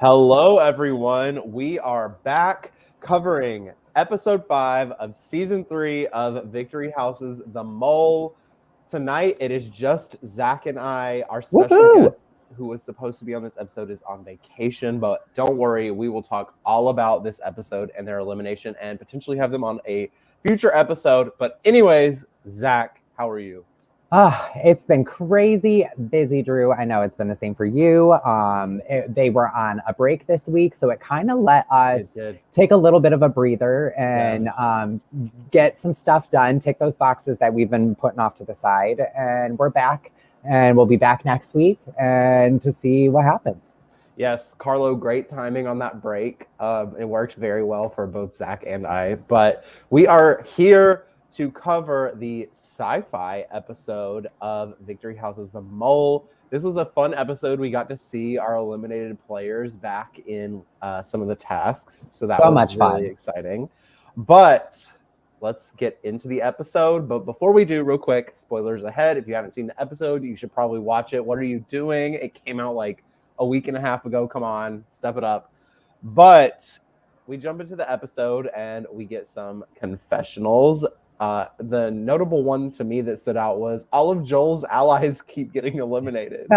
Hello, everyone. We are back covering episode 5 of season 3 of Victory House's The Mole. Tonight, it is just Zach and I. Our special guest, who was supposed to be on this episode, is on vacation, but don't worry, we will talk all about this episode and their elimination and potentially have them on a future episode. But anyways, Zach, how are you? It's been crazy busy, Drew. I know it's been the same for you. They were on a break this week, so it kind of let us take a little bit of a breather and get some stuff done, tick those boxes that we've been putting off to the side. And we're back, and we'll be back next week and to see what happens. Yes, Carlo, great timing on that break. It worked very well for both Zach and I. But we are here to cover the Sci-Fi episode of Victory House's The Mole. This was a fun episode. We got to see our eliminated players back in some of the tasks. So that was much really fun. Exciting. But let's get into the episode. But before we do, real quick, spoilers ahead. If you haven't seen the episode, you should probably watch it. What are you doing? It came out like a week and a half ago. Come on, step it up. But we jump into the episode and we get some confessionals. The notable one to me that stood out was all of Joel's allies keep getting eliminated.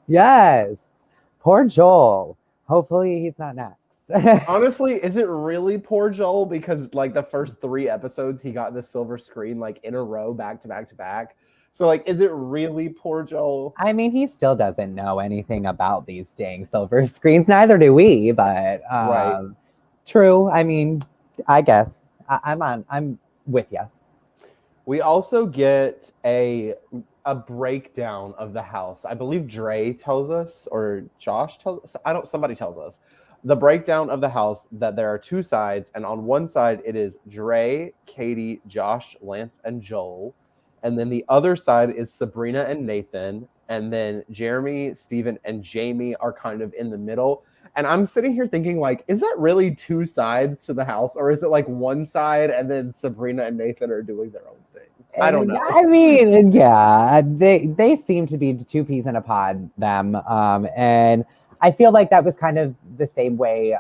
Yes. Poor Joel. Hopefully he's not next. Honestly, is it really poor Joel? Because like the first 3 episodes, he got the silver screen like in a row, back to back to back. So like, is it really poor Joel? I mean, he still doesn't know anything about these dang silver screens. Neither do we, but Right. True. I mean, I guess I'm with you. We also get a breakdown of the house. I believe Dre tells us, or Josh tells us. Somebody tells us the breakdown of the house, that there are 2 sides, and on one side it is Dre, Katie, Josh, Lance, and Joel, and then the other side is Sabrina and Nathan, and then Jeremy, Steven, and Jamie are kind of in the middle. And I'm sitting here thinking, like, is that really 2 sides to the house? Or is it like one side and then Sabrina and Nathan are doing their own thing? I don't know. I mean, yeah, they seem to be 2 peas in a pod, them. And I feel like that was kind of the same way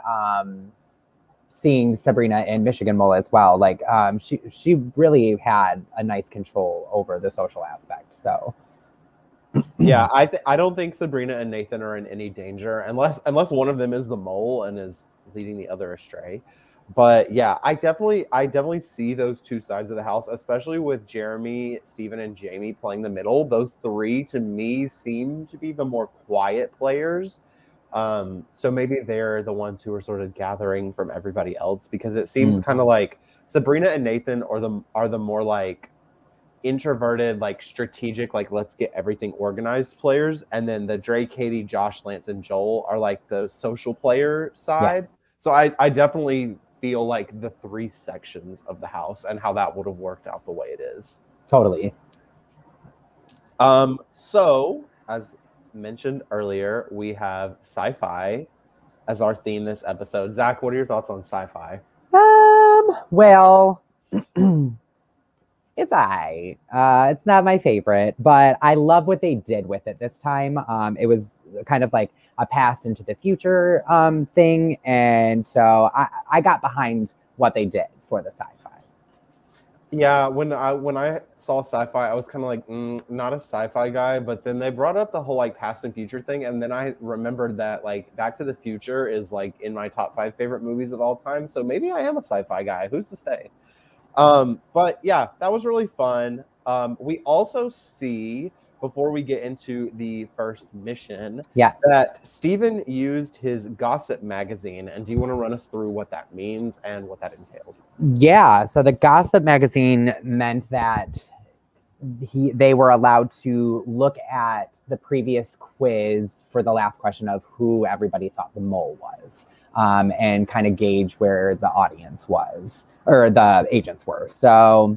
seeing Sabrina in Michigan Mole as well. Like, she really had a nice control over the social aspect. So Yeah, I don't think Sabrina and Nathan are in any danger unless one of them is the mole and is leading the other astray. But yeah, I definitely see those 2 sides of the house, especially with Jeremy, Steven, and Jamie playing the middle. Those 3 to me seem to be the more quiet players. So maybe they're the ones who are sort of gathering from everybody else, because it seems kind of like Sabrina and Nathan are the more like introverted, like strategic, like let's get everything organized players, and then the Dre, Katie, Josh, Lance, and Joel are like the social player side. yes. So I definitely feel like the 3 sections of the house and how that would have worked out the way it is. Totally. So as mentioned earlier, we have sci-fi as our theme this episode. Zach, what are your thoughts on sci-fi? Well, it's it's not my favorite, but I love what they did with it this time. It was kind of like a past into the future thing, and so I got behind what they did for the sci-fi. Yeah, when I saw sci-fi, I was kind of like, not a sci-fi guy. But then they brought up the whole like past and future thing, and then I remembered that like Back to the Future is like in my top 5 favorite movies of all time. So maybe I am a sci-fi guy. Who's to say? But yeah, that was really fun. We also see, before we get into the first mission, Yes. that Steven used his gossip magazine. And do you want to run us through what that means and what that entails? Yeah, so the gossip magazine meant that they were allowed to look at the previous quiz for the last question of who everybody thought the mole was, and kind of gauge where the audience was, or the agents were. So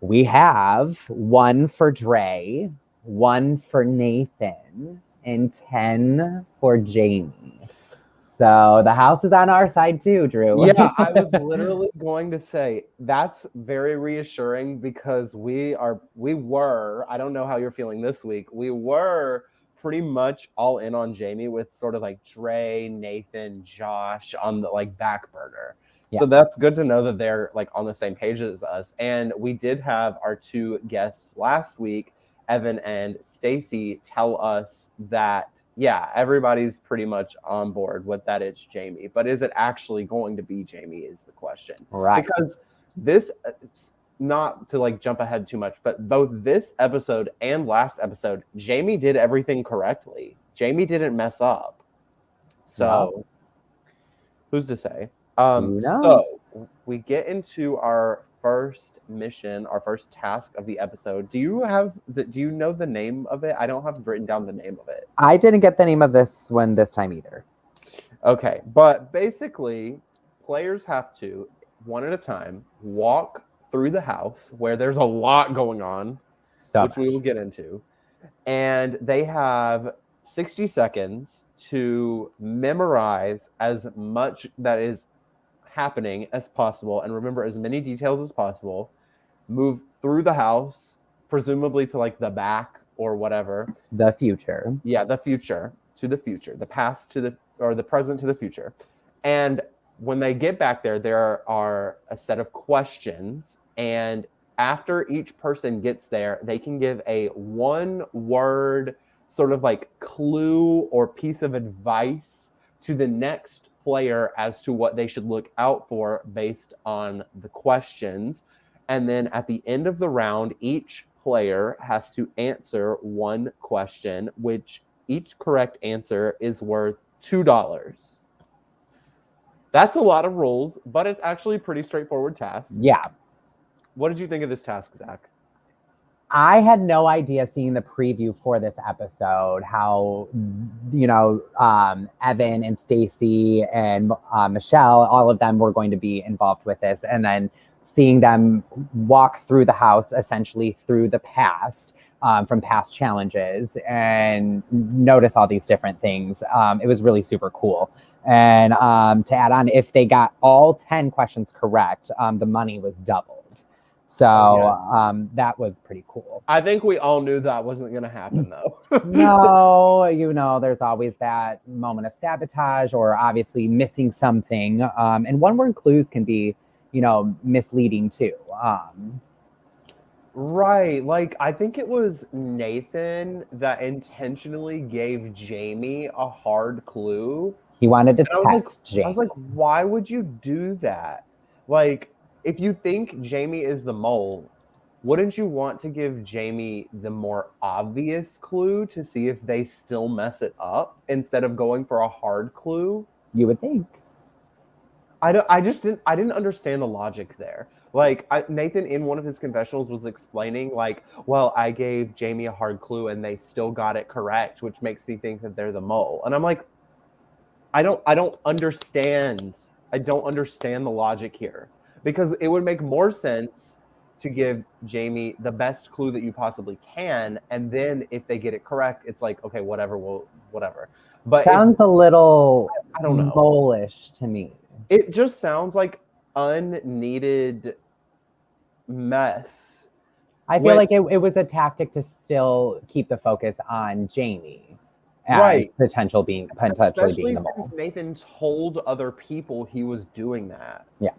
we have 1 for Dre, 1 for Nathan, and 10 for Jamie. So the house is on our side too, Drew. Yeah, I was literally going to say that's very reassuring, because we were, I don't know how you're feeling this week, we were pretty much all in on Jamie, with sort of like Dre, Nathan, Josh on the like back burner. Yeah. So that's good to know that they're like on the same page as us. And we did have our two guests last week, Evan and Stacy, tell us that, yeah, everybody's pretty much on board with that it's Jamie. But is it actually going to be Jamie is the question. Right. Because this, not to like jump ahead too much, but both this episode and last episode, Jamie did everything correctly. Jamie didn't mess up. So who's to say? Who knows? So we get into our first mission, our first task of the episode. Do you know the name of it? I don't have written down the name of it. I didn't get the name of this one this time either. Okay, but basically, players have to, one at a time, walk through the house where there's a lot going on, which we will get into, and they have 60 seconds to memorize as much that is happening as possible and remember as many details as possible, move through the house, presumably to like the back or whatever. The future. Yeah, the future to the future, the past to the present to the future. And when they get back there, there are a set of questions, and after each person gets there, they can give a one-word sort of like clue or piece of advice to the next player as to what they should look out for based on the questions. And then at the end of the round, each player has to answer one question, which each correct answer is worth $2. That's a lot of rules, but it's actually a pretty straightforward task. Yeah. What did you think of this task, Zach? I had no idea, seeing the preview for this episode, how, Evan and Stacy and Michelle, all of them were going to be involved with this. And then seeing them walk through the house, essentially through the past, from past challenges, and notice all these different things. It was really super cool. And to add on, if they got all 10 questions correct, the money was doubled. So that was pretty cool. I think we all knew that wasn't going to happen, though. No, there's always that moment of sabotage or obviously missing something. And one-word clues can be, misleading too. Right. Like, I think it was Nathan that intentionally gave Jamie a hard clue. He wanted to text Jamie. I was like, why would you do that? Like, if you think Jamie is the mole, wouldn't you want to give Jamie the more obvious clue to see if they still mess it up instead of going for a hard clue? You would think. I didn't understand the logic there. Like, Nathan in one of his confessionals was explaining, like, well, I gave Jamie a hard clue and they still got it correct, which makes me think that they're the mole. And I'm like, I don't understand. I don't understand the logic here. Because it would make more sense to give Jamie the best clue that you possibly can, and then if they get it correct, it's like, okay, whatever. But sounds a little, I don't know, mole-ish to me. It just sounds like unneeded mess. I feel like it was a tactic to still keep the focus on Jamie, as potentially being the mole. Since Nathan told other people he was doing that. Yeah.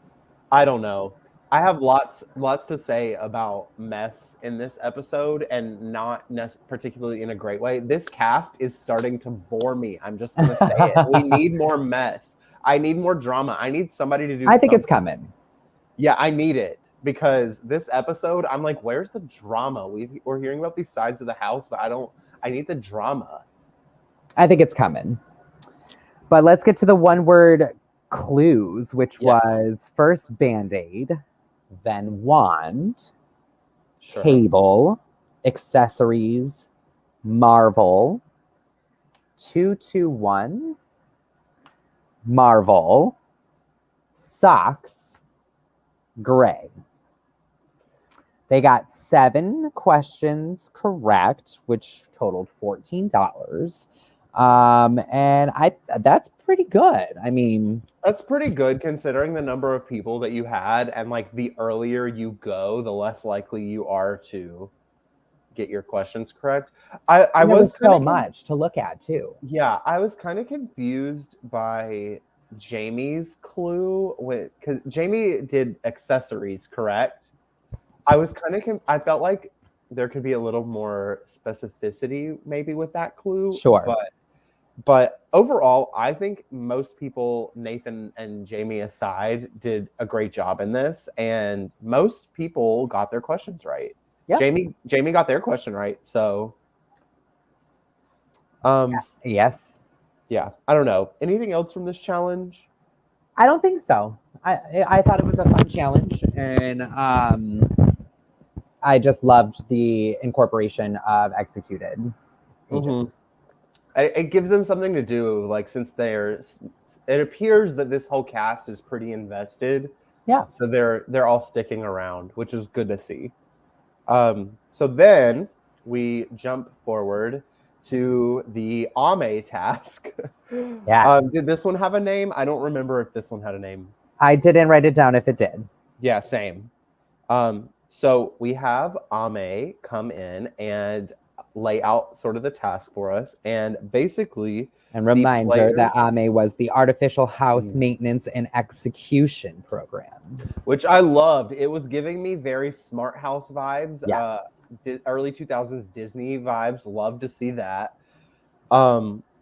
I don't know. I have lots to say about mess in this episode, and not particularly in a great way. This cast is starting to bore me. I'm just going to say it. We need more mess. I need more drama. I need somebody to do I think it's coming. Yeah, I need it, because this episode, I'm like, where's the drama? We're hearing about these sides of the house, but I need the drama. I think it's coming. But let's get to the one-word clues, which was first Band-Aid, then wand, cable, accessories, Marvel, 221, Marvel, socks, gray. They got 7 questions correct, which totaled $14. And that's pretty good. I mean, that's pretty good considering the number of people that you had, and like the earlier you go, the less likely you are to get your questions correct. I And there was was so kind of much to look at too. yeah, I was kind of confused by Jamie's clue because Jamie did accessories, correct? I was kind of I felt like there could be a little more specificity maybe with that clue, Sure. but overall, I think most people, Nathan and Jamie aside, did a great job in this, and most people got their questions right. Yep. Jamie got their question right, so Yes. yeah, I don't know. Anything else from this challenge? I don't think so. I thought it was a fun challenge, and I just loved the incorporation of executed agents. It gives them something to do, like since it appears that this whole cast is pretty invested. Yeah. So they're all sticking around, which is good to see. So then we jump forward to the Ame task. Yes. Did this one have a name? I don't remember if this one had a name. I didn't write it down if it did. Yeah, same. So we have Ame come in and lay out sort of the task for us, and basically and reminder that Ame was the artificial house maintenance and execution program, which I loved. It was giving me very Smart House vibes. Yes. Early 2000s Disney vibes. Love to see that.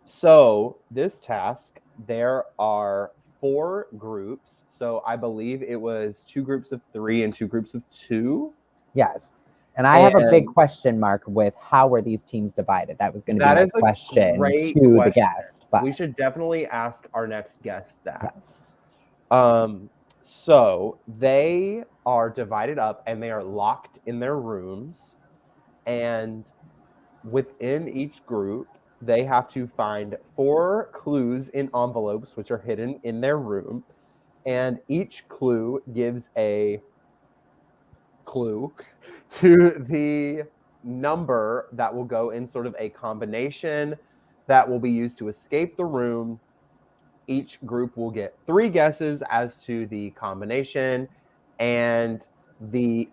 So this task, there are 4 groups. So I believe it was 2 groups of 3 and 2 groups of 2. Yes. And I have a big question mark with how were these teams divided? That was going to be my question to the guest. But we should definitely ask our next guest that. Yes. So they are divided up and they are locked in their rooms. And within each group, they have to find 4 clues in envelopes, which are hidden in their room. And each clue gives a clue to the number that will go in sort of a combination that will be used to escape the room. Each group will get 3 guesses as to the combination, and the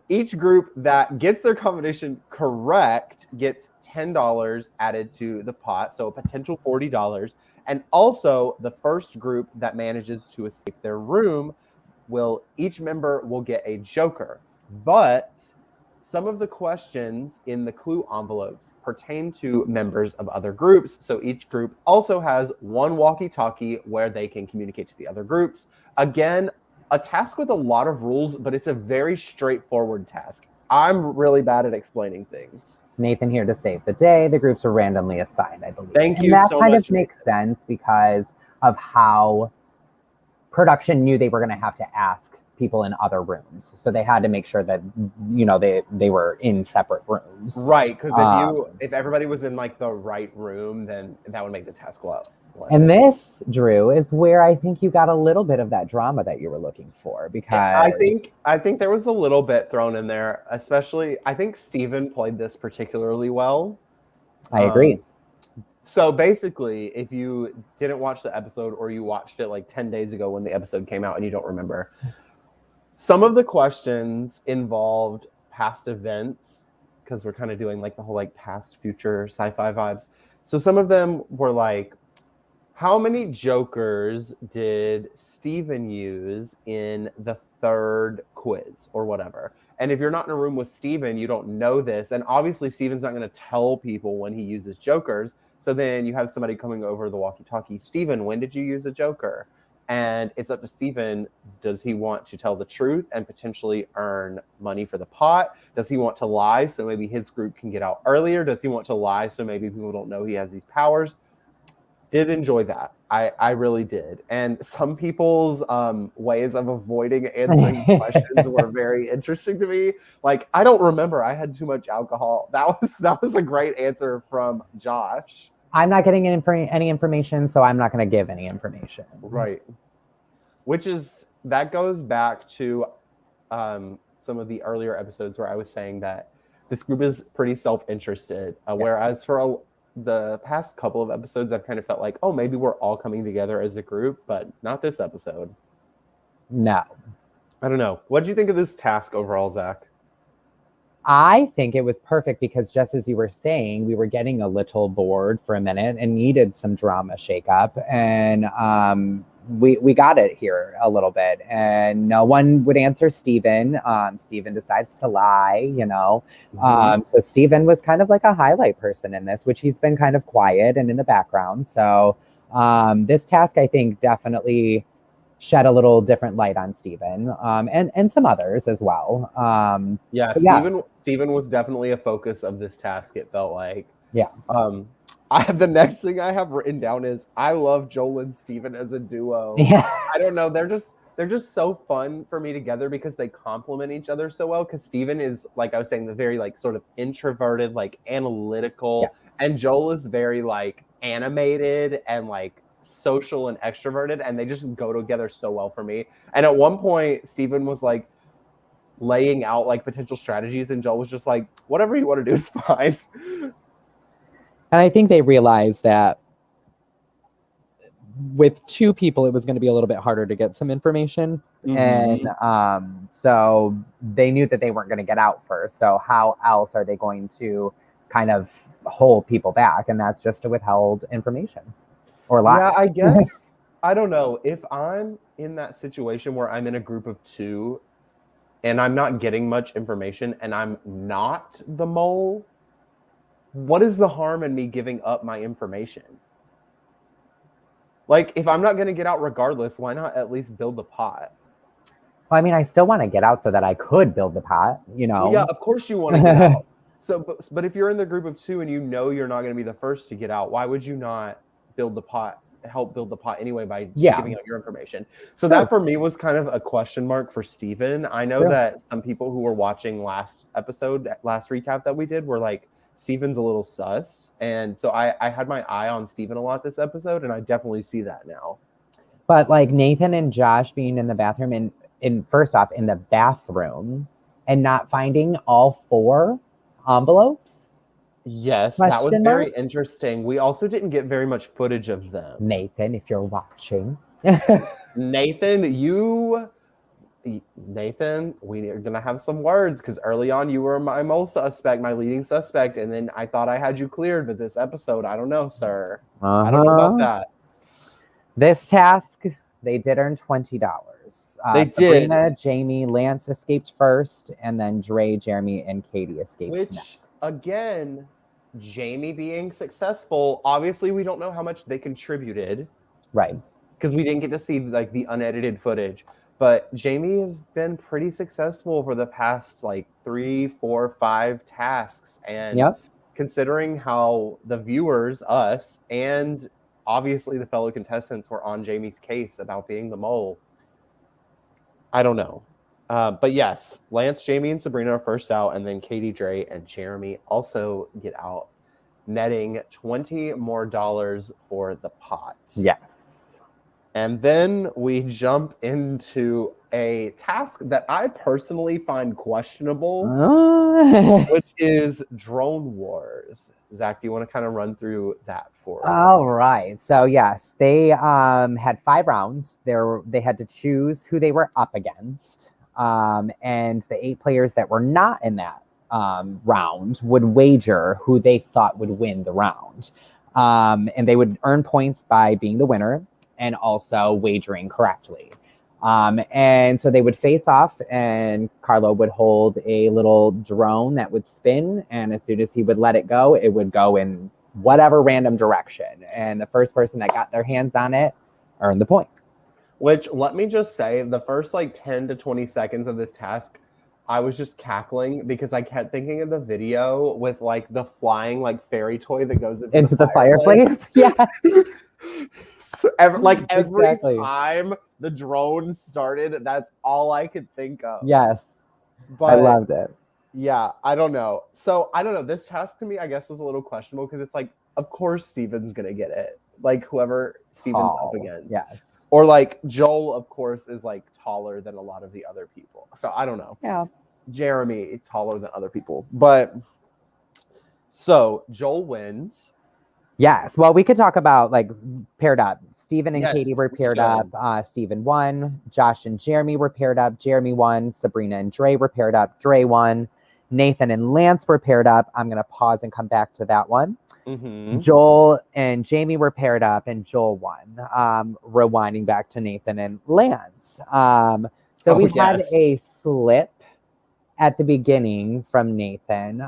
each group that gets their combination correct gets $10 added to the pot, so a potential $40. And also, the first group that manages to escape their room each member will get a joker. But some of the questions in the clue envelopes pertain to members of other groups. So each group also has 1 walkie-talkie where they can communicate to the other groups. Again, a task with a lot of rules, but it's a very straightforward task. I'm really bad at explaining things. Nathan here to save the day. The groups are randomly assigned, I believe. Thank you so much. That kind of makes sense because of how production knew they were going to have to ask people in other rooms, so they had to make sure that they were in separate rooms, right? Because if everybody was in like the right room, then that would make the task a lot less. And this, Drew, is where I think you got a little bit of that drama that you were looking for, because I think there was a little bit thrown in there, especially I think Steven played this particularly well. I agree. So basically, if you didn't watch the episode or you watched it like 10 days ago when the episode came out and you don't remember, some of the questions involved past events, because we're kind of doing like the whole like past future sci-fi vibes. So some of them were like, how many jokers did Steven use in the 3rd quiz or whatever? And if you're not in a room with Steven, you don't know this. And obviously Steven's not going to tell people when he uses jokers. So then you have somebody coming over the walkie-talkie, Steven, when did you use a joker? And it's up to Steven, does he want to tell the truth and potentially earn money for the pot? Does he want to lie so maybe his group can get out earlier? Does he want to lie so maybe people don't know he has these powers? Did enjoy that. I really did. And some people's ways of avoiding answering questions were very interesting to me. Like, I don't remember. I had too much alcohol. That was a great answer from Josh. I'm not getting any information, so I'm not going to give any information. Right. That goes back to some of the earlier episodes where I was saying that this group is pretty self-interested, whereas for the past couple of episodes, I've kind of felt like, oh, maybe we're all coming together as a group, but not this episode. No. I don't know. What did you think of this task overall, Zach? I think it was perfect because just as you were saying, we were getting a little bored for a minute and needed some drama shakeup. And we got it here a little bit. And no one would answer Steven. Steven decides to lie, you know. So Steven was kind of like a highlight person in this, which he's been kind of quiet and in the background. So this task, I think, definitely shed a little different light on Steven, and some others as well. Yeah, Steven was definitely a focus of this task, it felt like. Yeah. The next thing I have written down is I love Joel and Steven as a duo. Yes. I don't know, they're just so fun for me together because they complement each other so well. Because Steven is, like I was saying, the very like sort of introverted, like analytical, Yes. and Joel is very like animated and like social and extroverted, and they just go together so well for me. And at one point, Steven was like laying out like potential strategies, and Joel was just like, whatever you want to do is fine. And I think they realized that with two people, it was going to be a little bit harder to get some information. And so they knew that they weren't going to get out first. So how else are they going to kind of hold people back? And that's just to withhold information or lie. Yeah, I guess. I don't know. If I'm in that situation where I'm in a group of two and I'm not getting much information and I'm not the mole, what is the harm in me giving up my information? Like, if I'm not going to get out regardless, why not at least build the pot? Well, I mean, I still want to get out so that I could build the pot, you know? Well, yeah, of course you want to get out. So, but if you're in the group of two and you know you're not going to be the first to get out, why would you not build the pot, help build the pot anyway by giving out your information? So that for me was kind of a question mark for Steven. I know that some people who were watching last recap that we did were like, Steven's a little sus. And so I had my eye on Steven a lot this episode, and I definitely see that now. But like Nathan and Josh being in the bathroom first off, in the bathroom and not finding all 4 envelopes. Yes, that was very interesting. We also didn't get very much footage of them. Nathan, if you're watching. Nathan, we are going to have some words because early on you were my mole suspect, my leading suspect, and then I thought I had you cleared, but this episode, I don't know, sir. I don't know about that. This task, they did earn $20. They Sabrina, did. Jamie, Lance escaped first, and then Dre, Jeremy, and Katie escaped next. Again, Jamie being successful, obviously we don't know how much they contributed. Right. Because we didn't get to see like the unedited footage. But Jamie has been pretty successful for the past like 3, 4, 5 tasks. And considering how the viewers, us, and obviously the fellow contestants were on Jamie's case about being the mole, I don't know. But yes, Lance, Jamie, and Sabrina are first out, and then Katie, Dre, and Jeremy also get out, netting $20 more for the pot. Yes. And then we jump into a task that I personally find questionable, which is Drone Wars. Zach, do you want to kind of run through that for us? All right. So yes, they had 5 rounds. They had to choose who they were up against. And the 8 players that were not in that round would wager who they thought would win the round. And they would earn points by being the winner and also wagering correctly. And so they would face off, and Carlo would hold a little drone that would spin. And as soon as he would let it go in whatever random direction. And the first person that got their hands on it earned the point. Which, let me just say, the first like 10 to 20 seconds of this task, I was just cackling because I kept thinking of the video with like the flying like fairy toy that goes into the fireplace. Yeah. So every time the drone started, that's all I could think of. Yes. But I loved it. Yeah, I don't know. So I don't know. This task to me, I guess, was a little questionable because it's like, of course Steven's gonna get it. Like whoever Steven's up against. Yes. Or like Joel, of course, is like taller than a lot of the other people. So I don't know. Yeah. Jeremy, taller than other people. But so Joel wins. Yes. Well, we could talk about like paired up. Steven and Katie were paired up. Steven won. Josh and Jeremy were paired up. Jeremy won. Sabrina and Dre were paired up. Dre won. Nathan and Lance were paired up. I'm going to pause and come back to that one. Mm-hmm. Joel and Jamie were paired up, and Joel won. Rewinding back to Nathan and Lance. So we had a slip at the beginning from Nathan.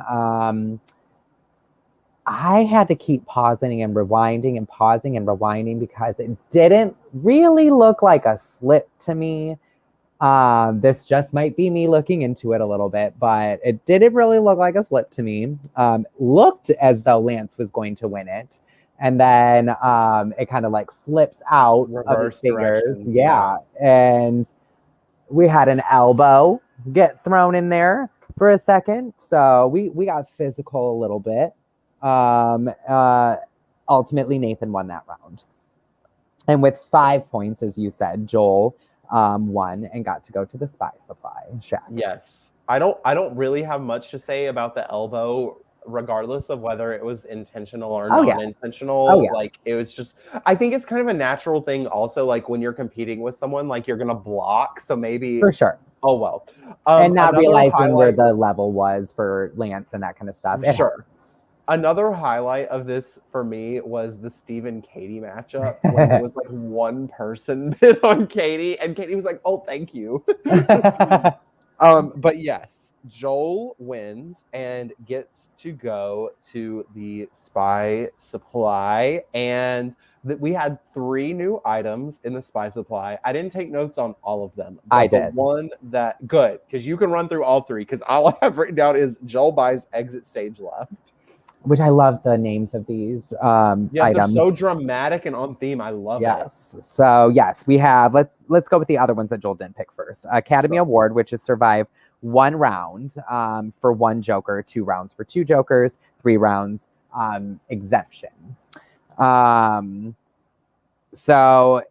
I had to keep pausing and rewinding and pausing and rewinding because it didn't really look like a slip to me. This just might be me looking into it a little bit, but it didn't really look like a slip to me. Looked as though Lance was going to win it. And then it kind of like slips out of his fingers. Yeah. And we had an elbow get thrown in there for a second. So we got physical a little bit. Ultimately, Nathan won that round. And with 5 points, as you said, Joel won and got to go to the Spy Supply shack. Yes. I don't really have much to say about the elbow, regardless of whether it was intentional or non-intentional. Oh, yeah. Like, it was just, I think it's kind of a natural thing also, like when you're competing with someone, like you're gonna block, so maybe for sure. Oh well. And not realizing where the level was for Lance and that kind of stuff. Sure. Another highlight of this for me was the Steve and Katie matchup when it was like one person bid on Katie and Katie was like, "Oh, thank you." But yes, Joel wins and gets to go to the Spy Supply, and we had 3 new items in the Spy Supply. I didn't take notes on all of them. But I did. One that good, because you can run through all 3. Because all I have written down is Joel buys exit stage left. Which I love the names of these items. They're so dramatic and on theme. I love it. So yes, we have. Let's go with the other ones that Joel didn't pick first. Academy Award, which is survive 1 round for 1 Joker, 2 rounds for 2 Jokers, 3 rounds exemption. So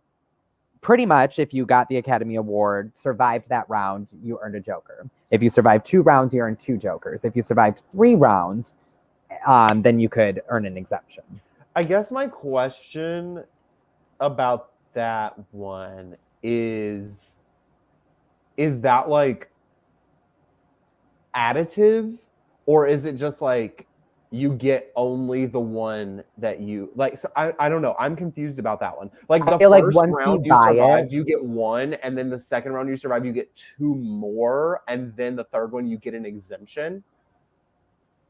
pretty much, if you got the Academy Award, survived that round, you earned a Joker. If you survived 2 rounds, you earned 2 Jokers. If you survived 3 rounds, then you could earn an exemption. I guess my question about that one is that like additive, or is it just like you get only the one that you like? So I don't know. I'm confused about that one. Like the first round you survived, you get 1, and then the second round you survive, you get 2 more, and then the third one you get an exemption.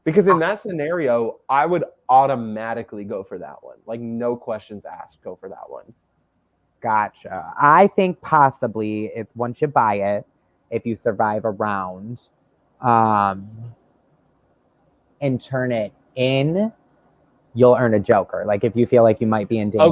Because in that scenario, I would automatically go for that one. Like, no questions asked, go for that one. Gotcha. I think possibly it's once you buy it, if you survive a round, and turn it in, you'll earn a Joker. Like, if you feel like you might be in danger,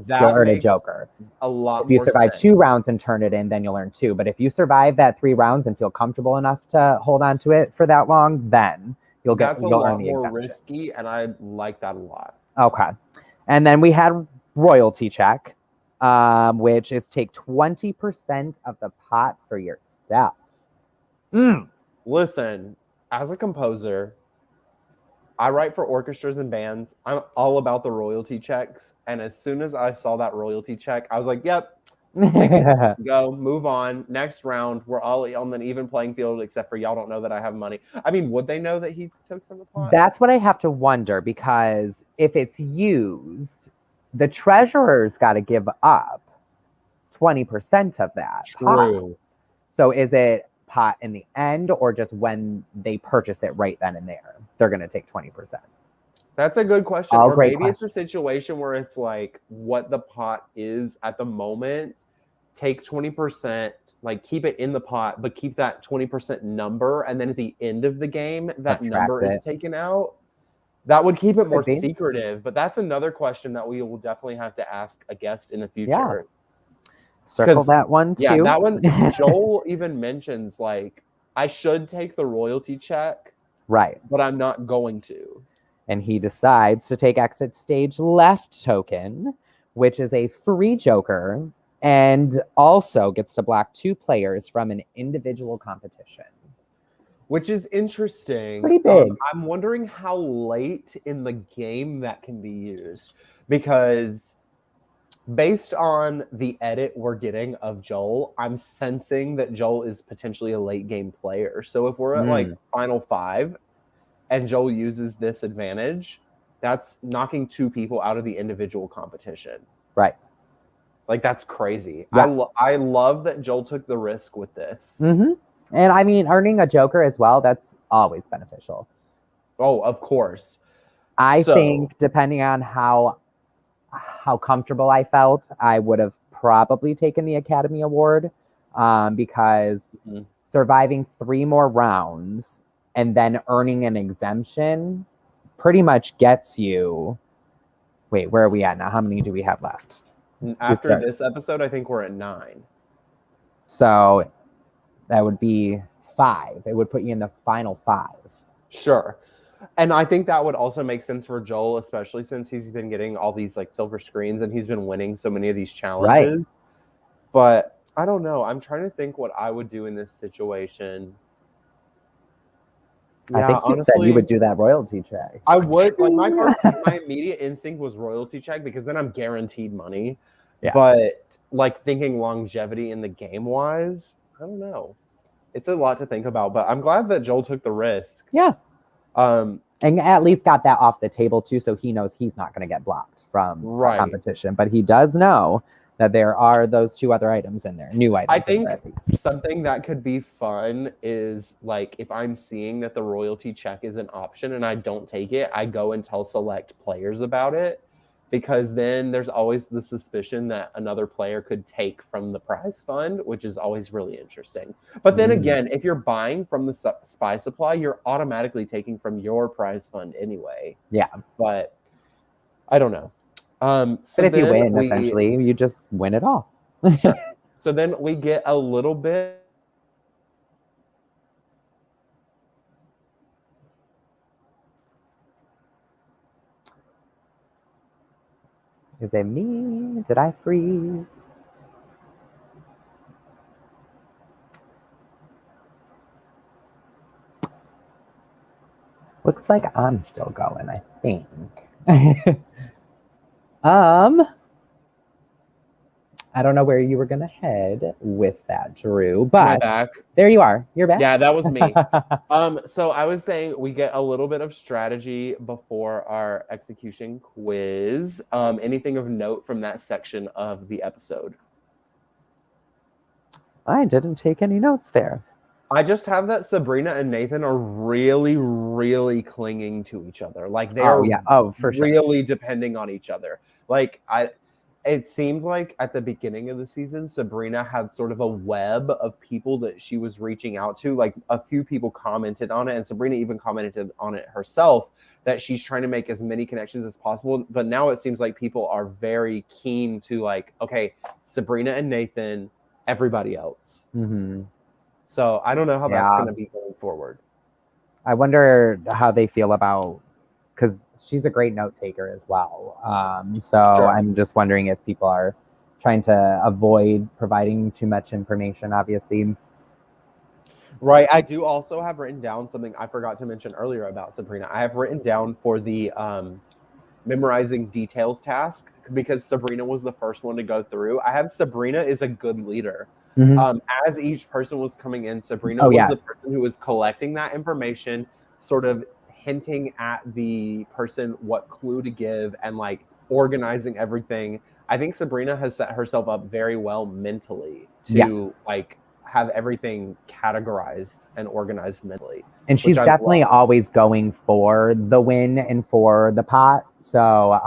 you'll earn a Joker. A lot. If you survive 2 rounds and turn it in, then you'll earn 2. But if you survive that 3 rounds and feel comfortable enough to hold on to it for that long, then you'll earn the exemption. More risky, and I like that a lot. Okay. And then we had royalty check, which is take 20% of the pot for yourself. Listen, as a composer, I write for orchestras and bands. I'm all about the royalty checks. And as soon as I saw that royalty check, I was like, yep, go, move on. Next round, we're all on an even playing field, except for y'all don't know that I have money. I mean, would they know that he took from the pot? That's what I have to wonder, because if it's used, the treasurer's got to give up 20% of that. True. Pot. So is it pot in the end, or just when they purchase it right then and there, they're going to take 20%? That's a good question. Or maybe it's a situation where it's like what the pot is at the moment, take 20%, like keep it in the pot, but keep that 20% number. And then at the end of the game, that number is taken out. That would keep it more secretive. But that's another question that we will definitely have to ask a guest in the future. Yeah. Circle that one too. Yeah, that one. Joel even mentions like, I should take the royalty check. Right. But I'm not going to. And he decides to take exit stage left token, which is a free Joker, and also gets to block 2 players from an individual competition. Which is interesting. Pretty big. I'm wondering how late in the game that can be used. Because based on the edit we're getting of Joel, I'm sensing that Joel is potentially a late game player. So if we're at like final 5 and Joel uses this advantage, that's knocking 2 people out of the individual competition. Right. Like, that's crazy. Yes. I love that Joel took the risk with this. Mm-hmm. And I mean, earning a Joker as well, that's always beneficial. Oh, of course. I think depending on how comfortable I felt, I would have probably taken the Academy Award because surviving 3 more rounds and then earning an exemption pretty much gets you. Wait, where are we at now? How many do we have left? After this episode, I think we're at 9. So that would be 5. It would put you in the final 5. Sure. And I think that would also make sense for Joel, especially since he's been getting all these like silver screens and he's been winning so many of these challenges. Right. But I don't know. I'm trying to think what I would do in this situation. I think you said you would do that royalty check. I would. Like my immediate instinct was royalty check because then I'm guaranteed money. Yeah. But like thinking longevity in the game wise, I don't know. It's a lot to think about. But I'm glad that Joel took the risk. Yeah. And at least got that off the table too, so he knows he's not going to get blocked from competition. But he does know that there are those 2 other items in there, new items. I think something that could be fun is like if I'm seeing that the royalty check is an option and I don't take it, I go and tell select players about it, because then there's always the suspicion that another player could take from the prize fund, which is always really interesting. But then again, if you're buying from the spy supply, you're automatically taking from your prize fund anyway. Yeah. But I don't know. But if you win, essentially, you just win it all. Sure. So then we get a little bit. Is it me? Did I freeze? Looks like I'm still going, I think. I don't know where you were gonna head with that, Drew, but there you are. You're back. Yeah, that was me. So I was saying we get a little bit of strategy before our execution quiz. Anything of note from that section of the episode? I didn't take any notes there. I just have that Sabrina and Nathan are really, really clinging to each other. Like they are for sure. Really depending on each other. Like it seemed like at the beginning of the season, Sabrina had sort of a web of people that she was reaching out to. Like a few people commented on it, and Sabrina even commented on it herself, that she's trying to make as many connections as possible. But now it seems like people are very keen to like, okay, Sabrina and Nathan, everybody else. Mm-hmm. So I don't know how that's going to be going forward. I wonder how they feel about, because she's a great note taker as well. So I'm just wondering if people are trying to avoid providing too much information, obviously. Right. I do also have written down something I forgot to mention earlier about Sabrina. I have written down for the memorizing details task, because Sabrina was the first one to go through. I have Sabrina is a good leader. Mm-hmm. As each person was coming in, Sabrina was the person who was collecting that information, sort of hinting at the person what clue to give and like organizing everything. I think Sabrina has set herself up very well mentally to like have everything categorized and organized mentally. And she's definitely always going for the win and for the pot. So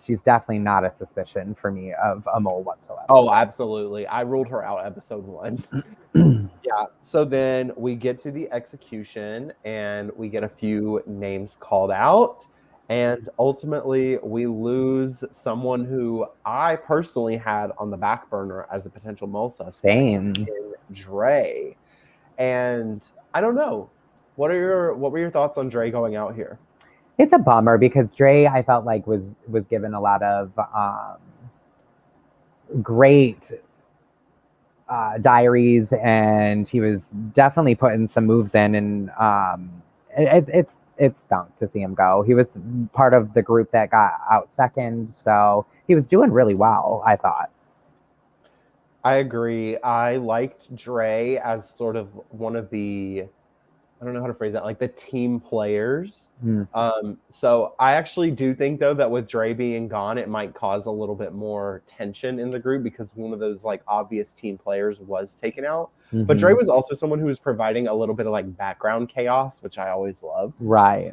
she's definitely not a suspicion for me of a mole whatsoever. Oh, absolutely. I ruled her out episode 1. Yeah. So then we get to the execution and we get a few names called out. And ultimately we lose someone who I personally had on the back burner as a potential mole suspect. Same. In Dre. And I don't know. What were your thoughts on Dre going out here? It's a bummer because Dre, I felt like was given a lot of great diaries, and he was definitely putting some moves in, and it stunk to see him go. He was part of the group that got out second, so he was doing really well, I thought. I agree. I liked Dre as sort of one of the, I don't know how to phrase that, like the team players. So I actually do think though that with Dre being gone, it might cause a little bit more tension in the group because one of those like obvious team players was taken out. But Dre was also someone who was providing a little bit of like background chaos, which I always loved. Right.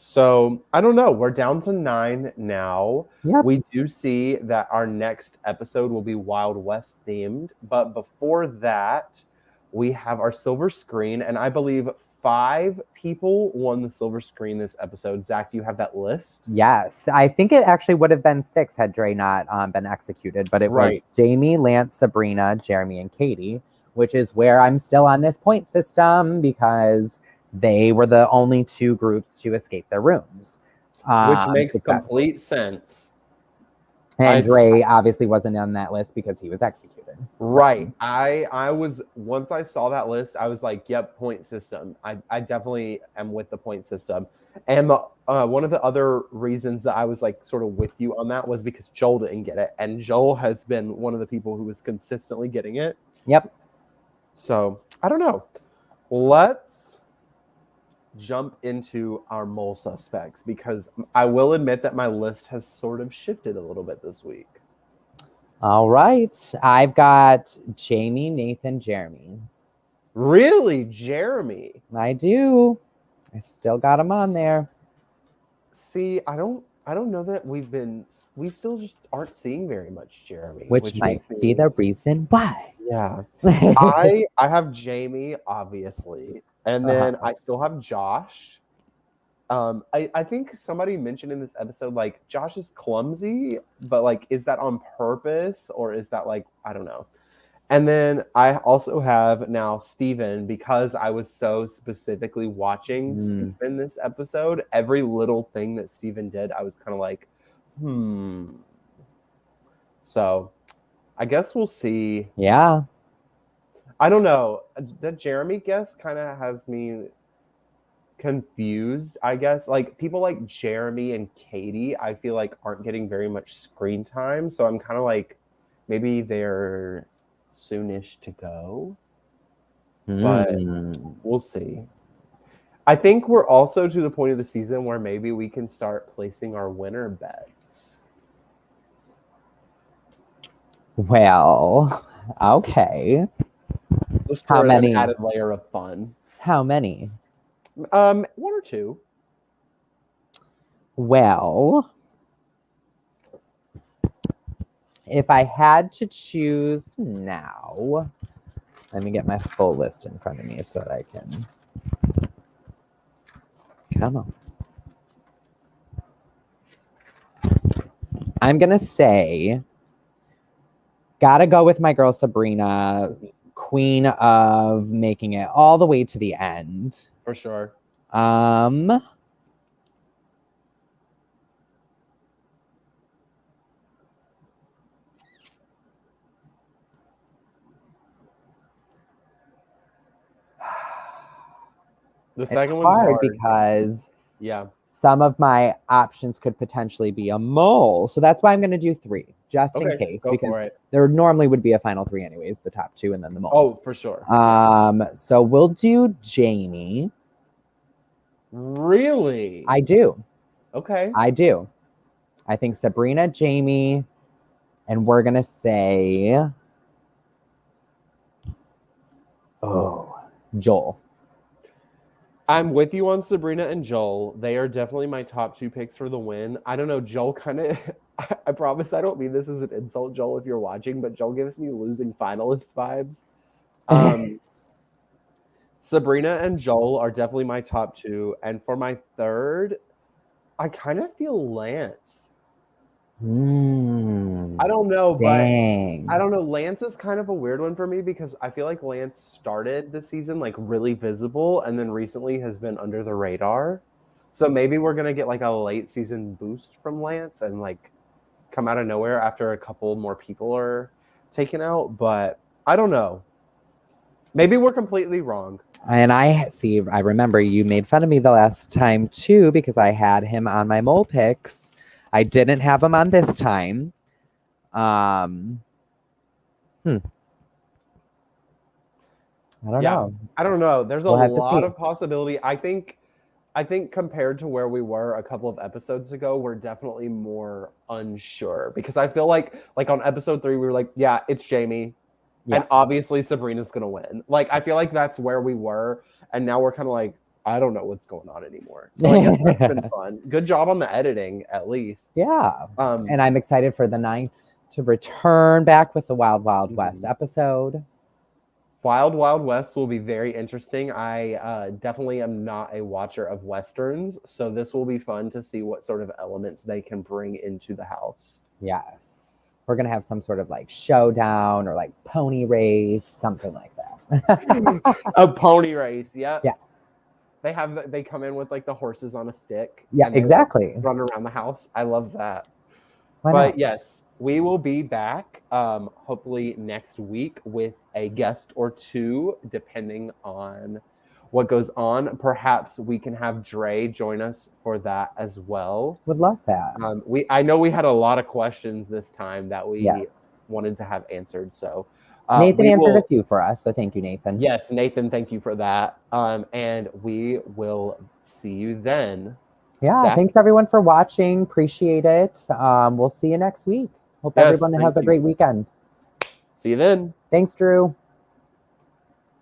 So I don't know. We're down to 9 now. Yep. We do see that our next episode will be Wild West themed. But before that, we have our silver screen. And I believe 5 people won the silver screen this episode. Zach, do you have that list? Yes. I think it actually would have been 6 had Dre not been executed. But it was Jamie, Lance, Sabrina, Jeremy, and Katie, which is where I'm still on this point system because they were the only 2 groups to escape their rooms. Which makes complete sense. And Dre obviously wasn't on that list because he was executed. Right. So. I was, once I saw that list, I was like, yep, point system. I definitely am with the point system. And the one of the other reasons that I was like sort of with you on that was because Joel didn't get it. And Joel has been one of the people who was consistently getting it. Yep. So I don't know. Let's jump into our mole suspects because I will admit that my list has sort of shifted a little bit this week. All right. I've got Jamie, Nathan, Jeremy. Really? Jeremy? I do. I still got him on there. See, I don't know that we still just aren't seeing very much Jeremy. Which might be the reason why. Yeah. I have Jamie, obviously. And then I still have Josh. I think somebody mentioned in this episode, like, Josh is clumsy, but, like, is that on purpose? Or is that, like, I don't know. And then I also have now Steven, because I was so specifically watching Steven this episode. Every little thing that Steven did, I was kind of like, So I guess we'll see. Yeah. I don't know. The Jeremy guess kind of has me confused, I guess. Like, people like Jeremy and Katie, I feel like aren't getting very much screen time. So I'm kind of like, maybe they're soonish to go. But we'll see. I think we're also to the point of the season where maybe we can start placing our winner bets. Well, okay. Just for an added layer of fun. How many? 1 or 2. Well, if I had to choose now, let me get my full list in front of me so that I can. Come on. I'm going to say, gotta go with my girl Sabrina, queen of making it all the way to the end. For sure. The second one's hard because yeah, some of my options could potentially be a mole. So that's why I'm going to do 3, just in case, because there normally would be a final 3 anyways, the top 2 and then the mole. Oh, for sure. So we'll do Jamie. Really? I do. Okay. I do. I think Sabrina, Jamie, and we're going to say, Joel. I'm with you on Sabrina and Joel. They are definitely my top 2 picks for the win. I don't know, Joel kind of, I promise I don't mean this as an insult, Joel, if you're watching, but Joel gives me losing finalist vibes. Sabrina and Joel are definitely my top 2. And for my third, I kind of feel Lance. I don't know, but I don't know. Lance is kind of a weird one for me because I feel like Lance started the season like really visible and then recently has been under the radar. So maybe we're going to get like a late season boost from Lance and like come out of nowhere after a couple more people are taken out. But I don't know. Maybe we're completely wrong. And I remember you made fun of me the last time too because I had him on my mole picks. I didn't have him on this time. I don't know. I don't know. There's a We'll have to lot see. of possibility. I think compared to where we were a couple of episodes ago, we're definitely more unsure because I feel like on episode 3 we were like, yeah, it's Jamie. Yeah. And obviously Sabrina's going to win. Like I feel like that's where we were, and now we're kind of like, I don't know what's going on anymore. So I guess that's been fun. Good job on the editing at least. Yeah. And I'm excited for the 9th to return back with the Wild Wild West episode. Wild Wild West will be very interesting. I definitely am not a watcher of Westerns, so this will be fun to see what sort of elements they can bring into the house. Yes. We're going to have some sort of like showdown or like pony race, something like that. A pony race, yeah. Yes. They come in with like the horses on a stick. Yeah, exactly. Run around the house. I love that. Why but not? Yes, we will be back hopefully next week with a guest or two, depending on what goes on. Perhaps we can have Dre join us for that as well. Would love that. I know we had a lot of questions this time that we wanted to have answered. So Nathan answered a few for us, so thank you, Nathan. Yes, Nathan, thank you for that. And we will see you then. Yeah, Zach? Thanks everyone for watching. Appreciate it. We'll see you next week. Hope everyone has a great weekend. See you then. Thanks, Drew.